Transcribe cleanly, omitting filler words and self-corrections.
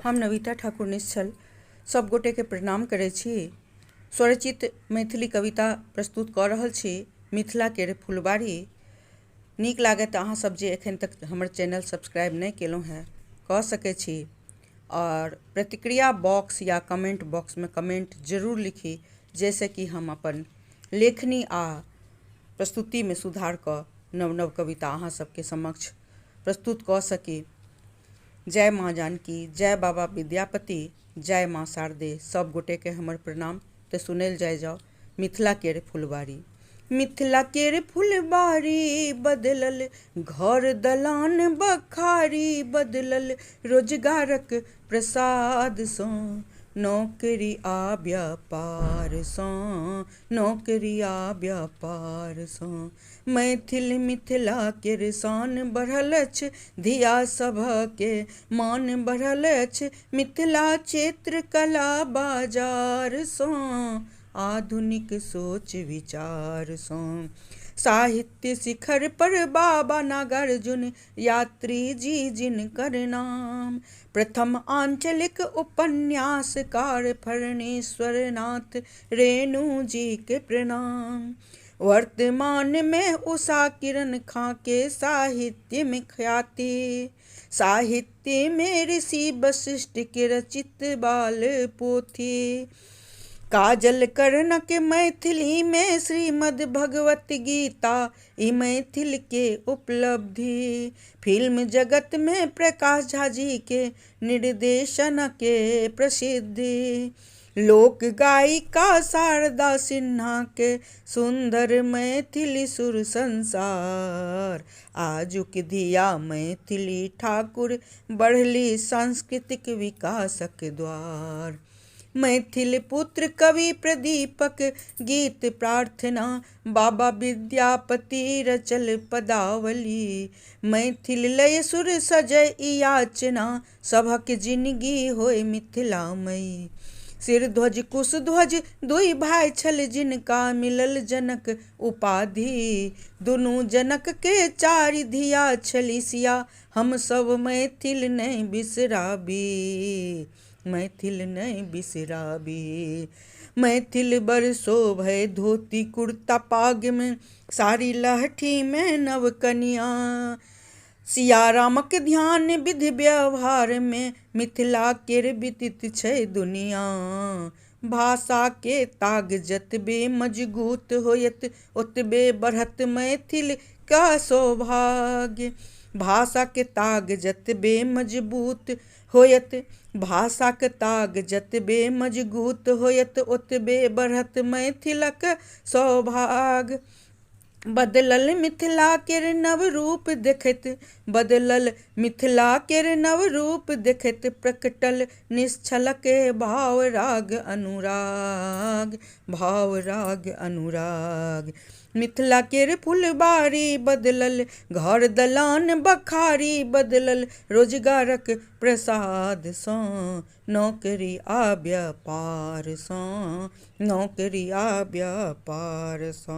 हम नविता ठाकुर निश्चल सब गोटे के प्रणाम करै छी। स्वरचित मैथिली कविता प्रस्तुत कऽ रहल छी मिथिला केर फुलबाड़ी। नीक लागत तऽ अहाँ सब जे एखन तक हमर चैनल सब्सक्राइब नहीं केलहुँ हैं कऽ सकै छी और प्रतिक्रिया बॉक्स या कमेंट बॉक्स में कमेंट जरूर लिखी, जैसे कि हम अपन लेखनी आ प्रस्तुति में सुधार कऽ नव नव कविता अहाँ सबके समक्ष प्रस्तुत कऽ सकी। जय माँ जानकी, जय बाबा विद्यापति, जय माँ शारदे। सब गोटे के हमर प्रणाम। तो सुनल जाओ मिथिला केर फुलबाड़ी। मिथिला केर फुलबाड़ी बदलल घर दलान बखारी, बदलल रोजगारक प्रसाद सँ, नौकरी आ व्यापार सँ, नौकरी आ व्यापार सँ। मैथिल मिथिला केर शान बढ़ल अछि, धिया सभके मान बढ़ल अछि, मिथिला चित्रकला बाजार सँ, आधुनिक सोच विचार सँ। साहित्य शिखर पर बाबा नागार्जुन यात्री जी जिनकर नाम, प्रथम आंचलिक उपन्यासकार फणीश्वर नाथ रेणु जी के प्रणाम। वर्तमान में उषा किरण खां के साहित्य में ख्याति, साहित्य में ऋषि वशिष्ठ के रचित बाल पोथी। काजल कर्णक मैथिली में श्रीमद् भगवत गीता, ई मैथिल के उपलब्धि। फिल्म जगत में प्रकाश झा जी के निर्देशन के प्रसिद्धि। लोक गायिका शारदा सिन्हा के सुंदर मैथिली सुर संसार, आजुक धिया मैथिली ठाकुर बढ़ली सांस्कृतिक विकासक द्वार। मैथिल पुत्र कवि प्रदीपक गीत प्रार्थना, बाबा विद्यापति रचल पदावली। मैथिल लय सुर सजय याचना, सभक जिनगी होय मिथिलामयी। सिर ध्वज कुश ध्वज दुई भाई छल, जिनका मिलल जनक उपाधि। दुनू जनक के चारि धिया छलिसिया, हम सब मैथिल नहीं बिसराबी, मैथिल नहीं बिसराबी। मैथिल बड़ शोभै धोती कुर्ता पाग में, साड़ी लहठी में नव कनिया। सिया रामक ध्यान विधि व्यवहार में, मिथिला केर विदित छै दुनिया। भाषा के ताग जतबे मजगूत होयत, ओतबे बढ़त मैथिल का सौभाग्य। भाषा के ताग जतबे मजबूत होयत, भाषा के ताग जतबे मजगूत होयत, ओतबे बढ़त मैथिलक सौभाग्य। बदलल मिथिला केर नव रूप देखैत, बदलल मिथिला केर नव रूप देखैत, प्रकटल निश्चलक भाव राग अनुराग, भाव राग अनुराग। मिथिला केर फुलबाड़ी बदलल घर दलान बखारी, बदलल रोजगारक प्रसाद सँ, नौकरी आ व्यापार सँ, नौकरी आ व्यापार सँ।